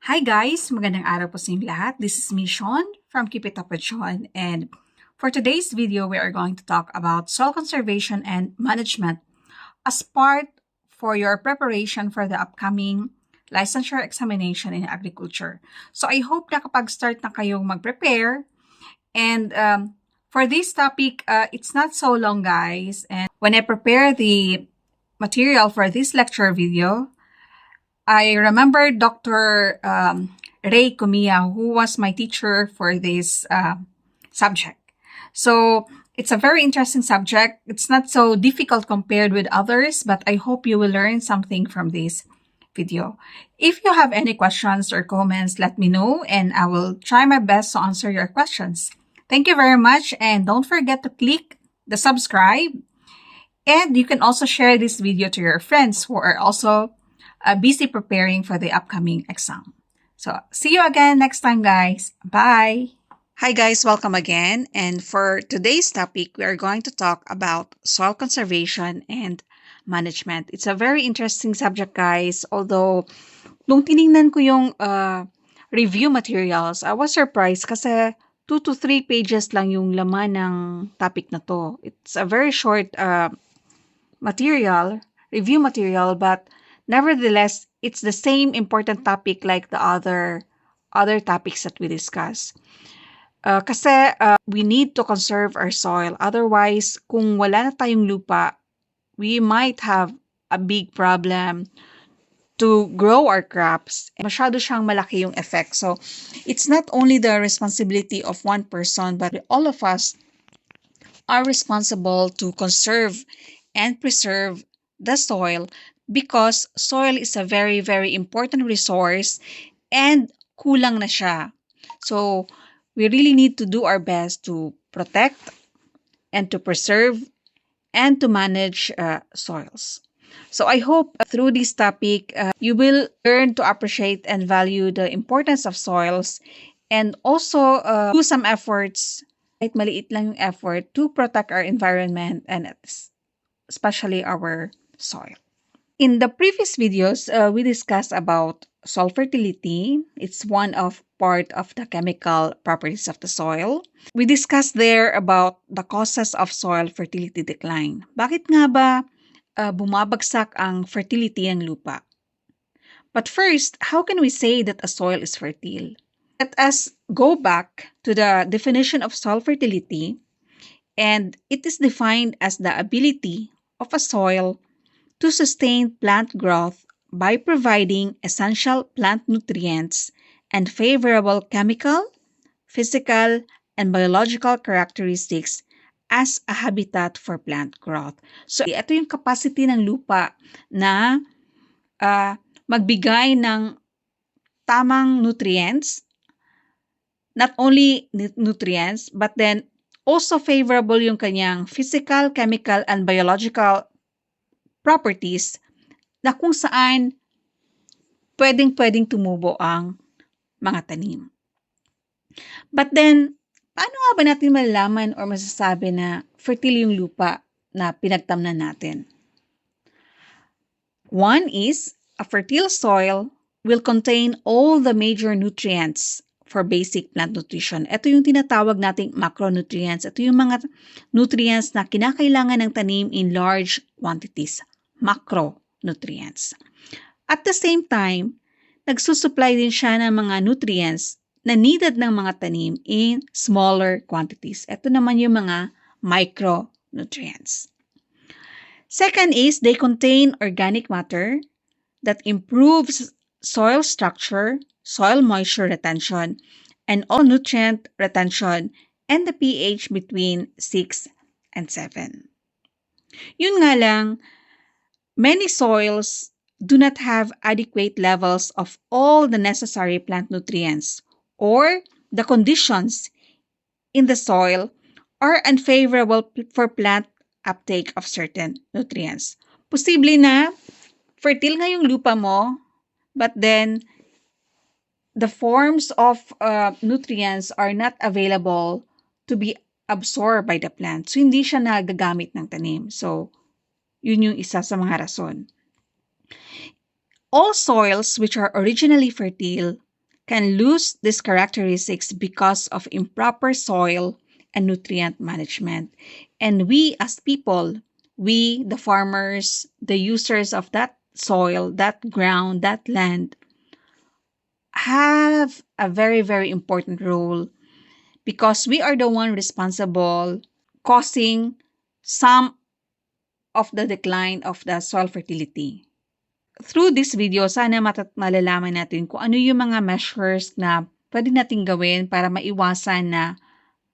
Hi guys! Magandang araw po sa inyong lahat. This is me, Sean, from Keep It Up with Sean. And for today's video, we are going to talk about soil conservation and management as part for your preparation for the upcoming licensure examination in agriculture. So I hope nakapag-start na kayong mag-prepare. And for this topic, it's not so long, guys. And when I prepare the material for this lecture video, I remember Dr. Ray Kumiya, who was my teacher for this subject. So it's a very interesting subject. It's not so difficult compared with others, but I hope you will learn something from this video. If you have any questions or comments, let me know and I will try my best to answer your questions. Thank you very much, and don't forget to click the subscribe. And you can also share this video to your friends who are also busy preparing for the upcoming exam. So, see you again next time, guys. Bye! Hi guys, welcome again. And for today's topic, we are going to talk about soil conservation and management. It's a very interesting subject, guys. Although, nung tiningnan ko yung review materials, I was surprised kasi 2 to 3 pages lang yung laman ng topic na to. It's a very short review material, but nevertheless, it's the same important topic like the other topics that we discuss. Kasi we need to conserve our soil. Otherwise, kung wala na tayong lupa, we might have a big problem to grow our crops. Masyado siyang malaki yung effect. So, it's not only the responsibility of one person, but all of us are responsible to conserve and preserve the soil, because soil is a very, very important resource and kulang na siya. So, we really need to do our best to protect and to preserve and to manage soils. So, I hope through this topic, you will learn to appreciate and value the importance of soils and also do some efforts, kahit maliit lang yung effort, to protect our environment and especially our soil. In the previous videos, we discussed about soil fertility. It's one of part of the chemical properties of the soil. We discussed there about the causes of soil fertility decline. Bakit nga ba bumabagsak ang fertility ng lupa? But first, how can we say that a soil is fertile? Let us go back to the definition of soil fertility, and it is defined as the ability of a soil to sustain plant growth by providing essential plant nutrients and favorable chemical, physical, and biological characteristics as a habitat for plant growth. So, ito yung capacity ng lupa na magbigay ng tamang nutrients, not only nutrients, but then also favorable yung kanyang physical, chemical, and biological properties na kung saan pwedeng tumubo ang mga tanim. But then, paano nga ba natin malalaman or masasabi na fertile yung lupa na pinagtamnan natin? One is, a fertile soil will contain all the major nutrients for basic plant nutrition. Ito yung tinatawag nating macronutrients. Ito yung mga nutrients na kinakailangan ng tanim in large quantities. Macronutrients. At the same time, nagsusupply din siya ng mga nutrients na needed ng mga tanim in smaller quantities. Ito naman yung mga micronutrients. Second is, they contain organic matter that improves soil structure, soil moisture retention, and all nutrient retention, and the pH between 6 and 7. Yun nga lang, many soils do not have adequate levels of all the necessary plant nutrients, or the conditions in the soil are unfavorable for plant uptake of certain nutrients. Posible na fertile nga yung lupa mo, but then the forms of nutrients are not available to be absorbed by the plant. So, hindi siya nagagamit ng tanim. So, yun yung isa sa mga rason. All soils which are originally fertile can lose these characteristics because of improper soil and nutrient management. And we as people, we, the farmers, the users of that soil, that ground, that land, have a very, very important role because we are the one responsible causing some of the decline of the soil fertility. Through this video, sana malalaman natin kung ano yung mga measures na pwede nating gawin para maiwasan na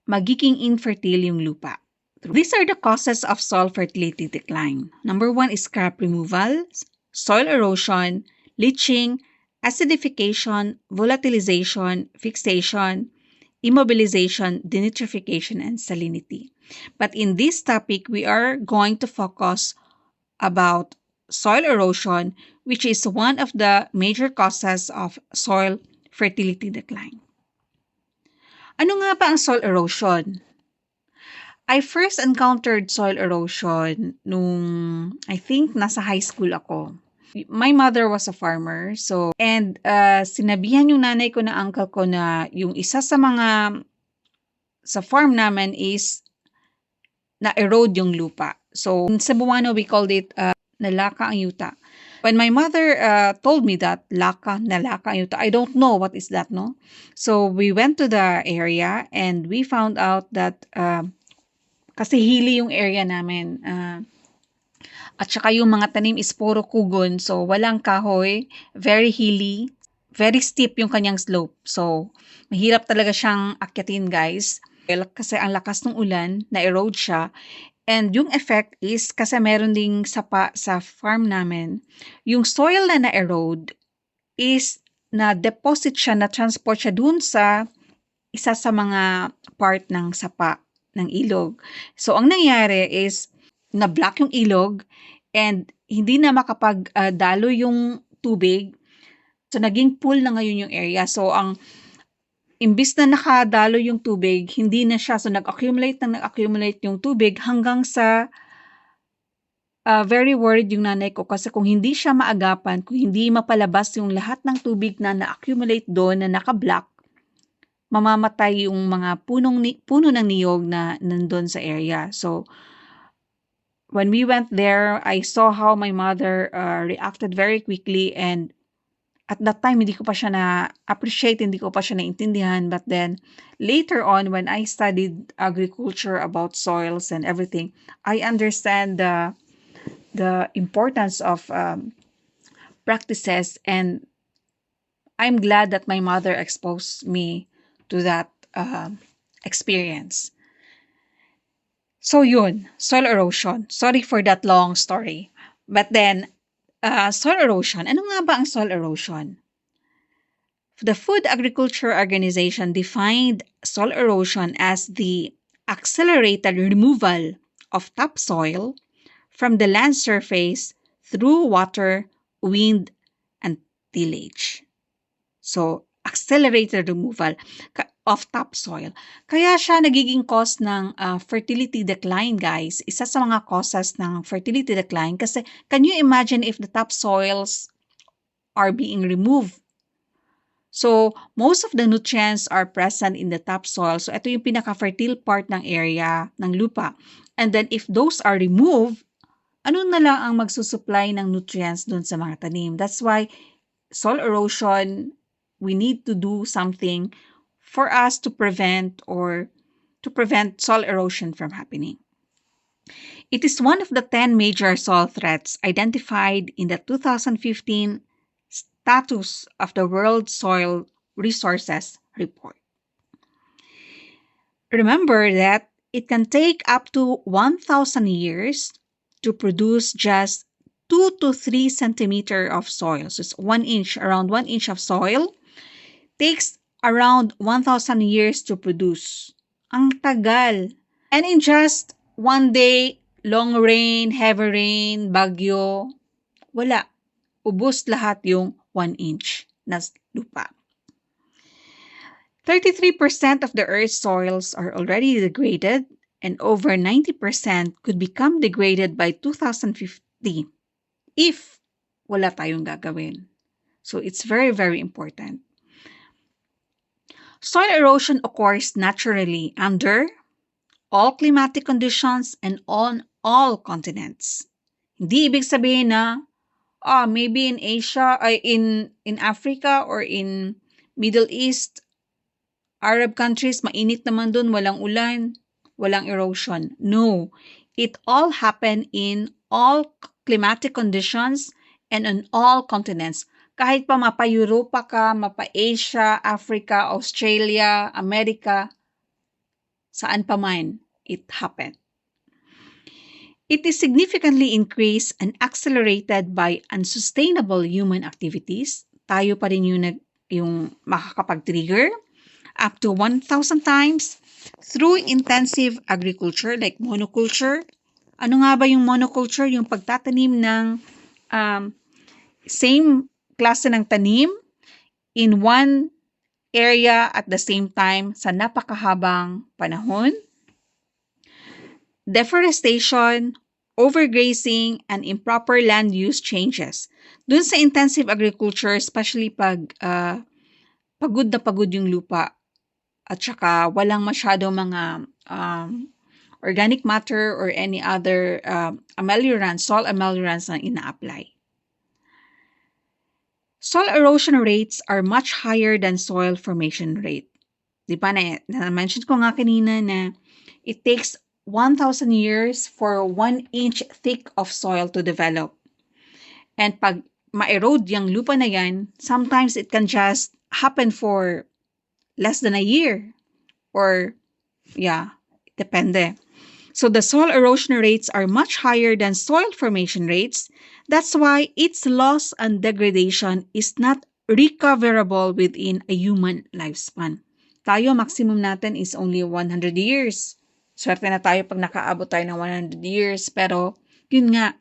magiging infertile yung lupa. These are the causes of soil fertility decline. Number 1 is crop removal, soil erosion, leaching, acidification, volatilization, fixation, immobilization, denitrification, and salinity. But in this topic, we are going to focus about soil erosion, which is one of the major causes of soil fertility decline. Ano nga ba ang soil erosion? I first encountered soil erosion nung I think nasa high school ako. My mother was a farmer, and sinabihan yung nanay ko na uncle ko na yung isa sa mga sa farm namin is na-erode yung lupa. So, in Cebuano, we called it nalaka ang yuta. When my mother told me that nalaka ang yuta, I don't know what is that, no? So, we went to the area and we found out that kasi hili yung area namin. At saka yung mga tanim is puro kugon. So, walang kahoy. Very hilly. Very steep yung kanyang slope. So, mahirap talaga siyang akyatin, guys. Kasi ang lakas ng ulan, na-erode siya. And yung effect is, kasi meron ding sapa sa farm namin, yung soil na na-erode is na-deposit siya, na-transport siya dun sa isa sa mga part ng sapa ng ilog. So, ang nangyari is, na-block yung ilog and hindi na makapag-dalo yung tubig. So, naging pool na ngayon yung area. So, imbis na nakadalo yung tubig, hindi na siya. So, nag-accumulate yung tubig hanggang sa very worried yung nanay ko kasi kung hindi siya maagapan, kung hindi mapalabas yung lahat ng tubig na na-accumulate doon, na naka-block, mamamatay yung mga puno ng niyog na nandun sa area. So, when we went there, I saw how my mother reacted very quickly, and at that time, hindi ko pa siya na-appreciate, hindi ko pa siya naintindihan. But then, later on, when I studied agriculture about soils and everything, I understand the importance of practices, and I'm glad that my mother exposed me to that experience. So yun, soil erosion. Sorry for that long story. But then, soil erosion. Ano nga ba ang soil erosion? The Food Agriculture Organization defined soil erosion as the accelerated removal of topsoil from the land surface through water, wind, and tillage. So, accelerated removal of topsoil. Kaya siya nagiging cause ng fertility decline, guys. Isa sa mga causes ng fertility decline kasi can you imagine if the topsoils are being removed? So, most of the nutrients are present in the topsoil. So, ito yung pinaka-fertile part ng area ng lupa. And then, if those are removed, ano na lang ang magsusupply ng nutrients dun sa mga tanim? That's why soil erosion, we need to do something for us to prevent soil erosion from happening. It is one of the 10 major soil threats identified in the 2015 Status of the World Soil Resources Report. Remember that it can take up to 1,000 years to produce just 2 to 3 centimeters of soil. So it's around 1 inch of soil takes around 1,000 years to produce. Ang tagal. And in just one day, long rain, heavy rain, bagyo, wala. Ubos lahat yung 1 inch na lupa. 33% of the Earth's soils are already degraded, and over 90% could become degraded by 2050 if wala tayong gagawin. So it's very, very important. Soil erosion occurs naturally under all climatic conditions and on all continents. Hindi ibig sabihin na maybe in Asia, ay in Africa or in Middle East, Arab countries, mainit naman dun, walang ulan, walang erosion. No, it all happen in all climatic conditions and on all continents. Kahit pa mapa-Europa ka, mapa-Asia, Africa, Australia, America, saan pa man, it happened. It is significantly increased and accelerated by unsustainable human activities. Tayo pa rin yung makakapag-trigger up to 1,000 times through intensive agriculture like monoculture. Ano nga ba yung monoculture? Yung pagtatanim ng same klase ng tanim in one area at the same time sa napakahabang panahon. Deforestation, overgrazing, and improper land use changes. Dun sa intensive agriculture, especially pag pagod na pagod yung lupa at saka walang masyado mga organic matter or any other ameliorants, soil ameliorants na ina-apply. Soil erosion rates are much higher than soil formation rate. Di ba na-mention ko nga kanina na it takes 1,000 years for 1 inch thick of soil to develop. And pag ma-erode yung lupa na yan, sometimes it can just happen for less than a year. Or, depende. So the soil erosion rates are much higher than soil formation rates. That's why its loss and degradation is not recoverable within a human lifespan. Tayo, maximum natin is only 100 years. Swerte na tayo pag nakaabot tayo ng 100 years. Pero, yun nga,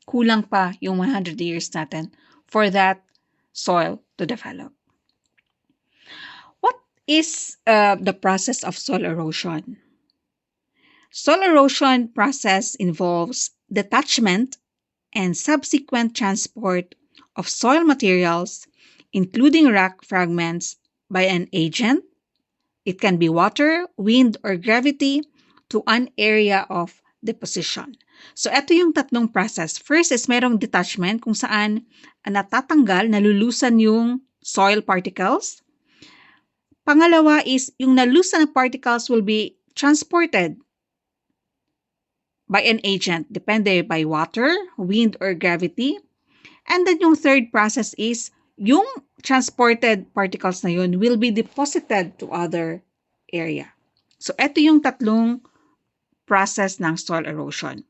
kulang pa yung 100 years natin for that soil to develop. What is the process of soil erosion? Soil erosion process involves detachment and subsequent transport of soil materials, including rock fragments, by an agent. It can be water, wind, or gravity, to an area of deposition. So, ito yung tatlong process. First is merong detachment kung saan natatanggal, nalulusan yung soil particles. Pangalawa is yung nalulusan na particles will be transported by an agent, depende by water, wind, or gravity. And then yung third process is yung transported particles na yun will be deposited to other area. So, ito yung tatlong process ng soil erosion.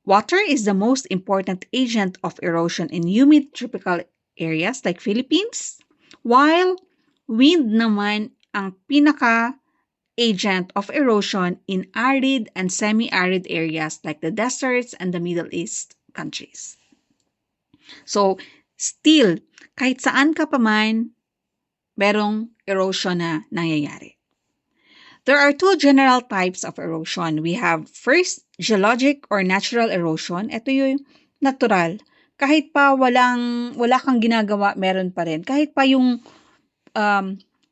Water is the most important agent of erosion in humid tropical areas like Philippines, while wind naman ang pinaka-agent of erosion in arid and semi-arid areas like the deserts and the Middle East countries. So, still, kahit saan ka pa man, merong erosion na nangyayari. There are two general types of erosion. We have first, geologic or natural erosion. Ito yung natural. Kahit pa wala kang ginagawa, meron pa rin. Kahit pa yung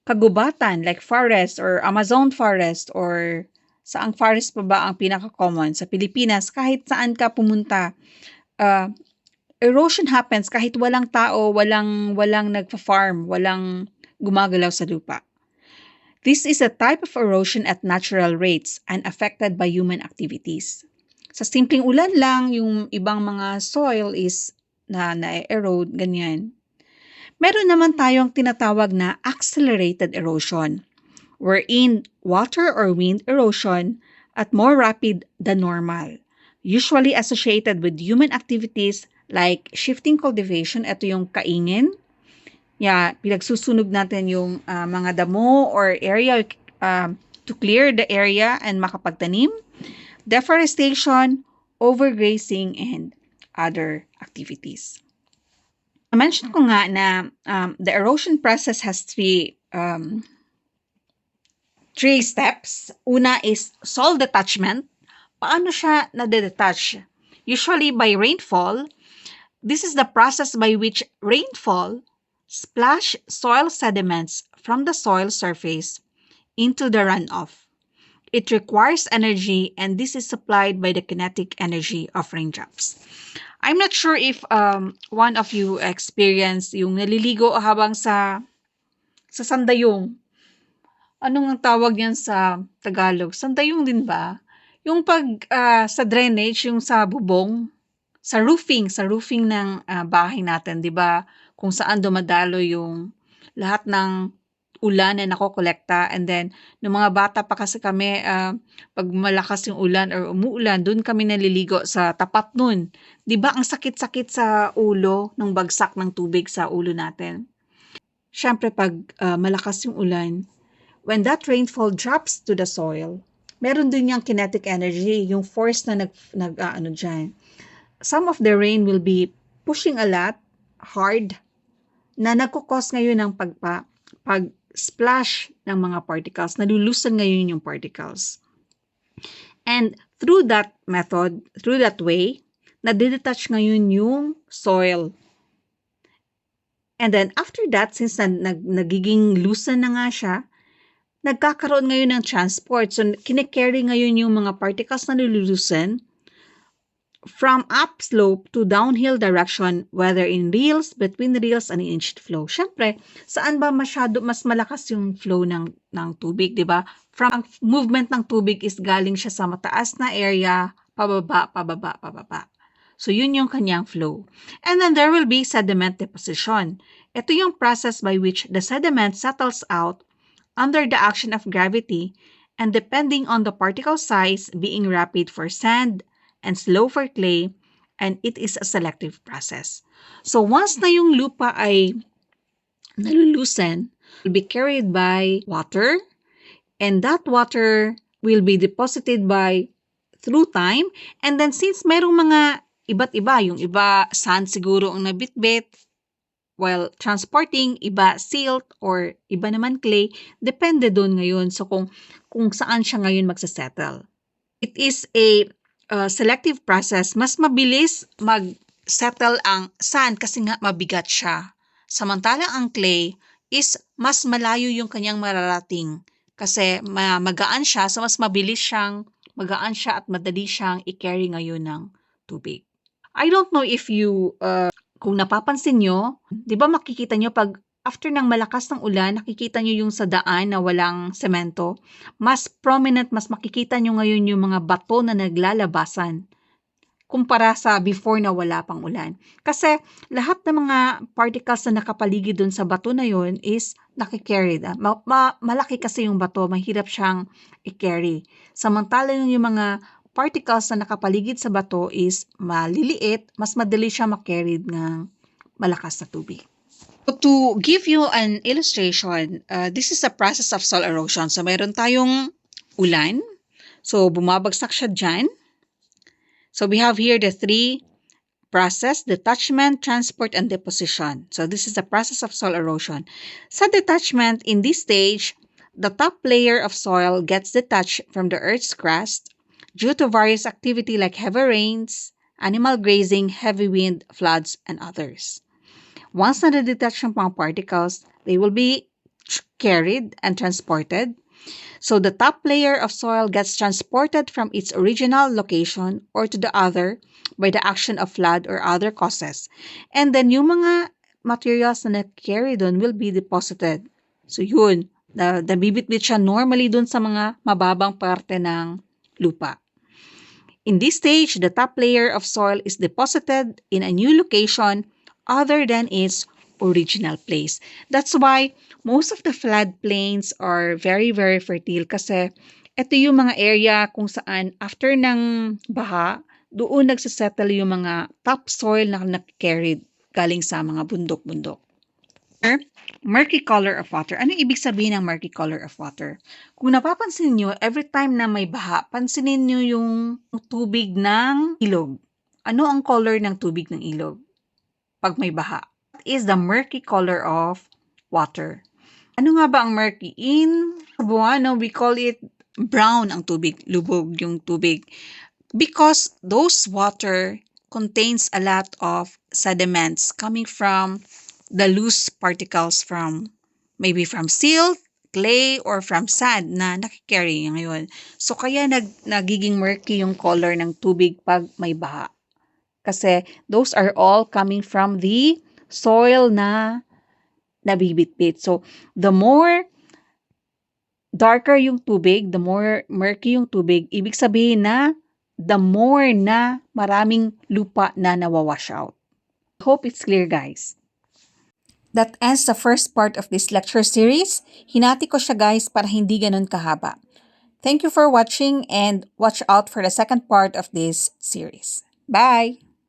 kagubatan like forest or Amazon forest or saang forest pa ba ang pinaka-common sa Pilipinas, kahit saan ka pumunta, erosion happens kahit walang tao, walang nagfa-farm, walang gumagalaw sa lupa. This is a type of erosion at natural rates and affected by human activities. Sa simpleng ulan lang, yung ibang mga soil is na-erode, ganyan. Meron naman tayong tinatawag na accelerated erosion, wherein water or wind erosion at more rapid than normal, usually associated with human activities like shifting cultivation, ito yung kaingin. Pinagsusunog natin yung mga damo or area to clear the area and makapagtanim, deforestation, overgrazing, and other activities. I-mention ko nga na the erosion process has three steps. Una is soil detachment. Paano siya na-detach? Usually by rainfall. This is the process by which rainfall splash soil sediments from the soil surface into the runoff. It requires energy, and this is supplied by the kinetic energy of raindrops. I'm not sure if one of you experienced yung naliligo habang sa sandayong. Anong ang tawag yan sa Tagalog? Sandayong din ba? Yung pag sa drainage, yung sa bubong, sa roofing ng bahay natin, 'di ba? Kung saan dumadalo yung lahat ng ulan na nakokolekta, and then nung mga bata pa kasi kami, pag malakas yung ulan or umuulan, dun kami naliligo sa tapat nun. 'Di ba ang sakit-sakit sa ulo nung bagsak ng tubig sa ulo natin? Siyempre pag malakas yung ulan, when that rainfall drops to the soil, meron din yung kinetic energy, yung force na nag dyan. Some of the rain will be pushing a lot hard na nagkukos ngayon ng pag-splash ng mga particles, nalulusan ngayon yung particles. And through that method, through that way, nadidetach ngayon yung soil. And then after that, since nagiging loosen na nga siya, nagkakaroon ngayon ng transport. So, kine-carry ngayon yung mga particles na nilulusen from upslope to downhill direction, whether in reels, between reels, and in inch flow. Siyempre, saan ba mas malakas yung flow ng tubig, di ba? From movement ng tubig is galing siya sa mataas na area, pababa, pababa, pababa. So, yun yung kanyang flow. And then there will be sediment deposition. Ito yung process by which the sediment settles out under the action of gravity, and depending on the particle size, being rapid for sand and slow for clay, and it is a selective process. So once na yung lupa ay nalulusen, it will be carried by water, and that water will be deposited through time, and then since merong mga iba't iba, yung iba sand siguro ang nabitbit, while transporting, iba silt or iba naman clay, depende doon ngayon. So kung saan siya ngayon magsasettle. It is a selective process. Mas mabilis mag-settle ang sand kasi nga mabigat siya. Samantalang ang clay is mas malayo yung kanyang mararating kasi magaan siya, so mas mabilis siyang magaan siya at madali siyang i-carry ngayon ng tubig. I don't know if you kung napapansin nyo, di ba makikita nyo pag after ng malakas ng ulan, nakikita nyo yung sa daan na walang semento, mas prominent, mas makikita nyo ngayon yung mga bato na naglalabasan kumpara sa before na wala pang ulan. Kasi lahat ng mga particles na nakapaligid dun sa bato na yun is nakikarry. Malaki kasi yung bato, mahirap siyang i-carry. Samantala yung mga particles na nakapaligid sa bato is maliliit, mas madali siya makarried ng malakas na tubig. So to give you an illustration, this is the process of soil erosion. So mayroon tayong ulan. So bumabagsak siya dyan. So we have here the three process: detachment, transport, and deposition. So this is the process of soil erosion. Sa detachment, in this stage, the top layer of soil gets detached from the earth's crust due to various activity like heavy rains, animal grazing, heavy wind, floods, and others. Once na-detach yung mga particles, they will be carried and transported. So the top layer of soil gets transported from its original location or to the other by the action of flood or other causes. And then yung mga materials na na-carry doon will be deposited. So yun, nabibitbit siya normally doon sa mga mababang parte ng lupa. In this stage, the top layer of soil is deposited in a new location other than its original place. That's why most of the floodplains are very, very fertile kasi ito yung mga area kung saan after ng baha, doon nagsasettle yung mga topsoil na nag-carried galing sa mga bundok-bundok. Murky color of water. Ano ibig sabihin ng murky color of water? Kung napapansin nyo, every time na may baha, pansinin nyo yung tubig ng ilog. Ano ang color ng tubig ng ilog pag may baha? Is the murky color of water. Ano nga ba ang murky? In Cebuano, we call it brown ang tubig, lubog yung tubig. Because those water contains a lot of sediments coming from the loose particles from maybe from silt, clay, or from sand na nakikarry ngayon. So kaya nagiging murky yung color ng tubig pag may baha. Kasi those are all coming from the soil na nabibitbit. So the more darker yung tubig, the more murky yung tubig, ibig sabihin na the more na maraming lupa na nawawash out. Hope it's clear, guys. That ends the first part of this lecture series. Hinati ko siya, guys, para hindi ganun kahaba. Thank you for watching and watch out for the second part of this series. Bye!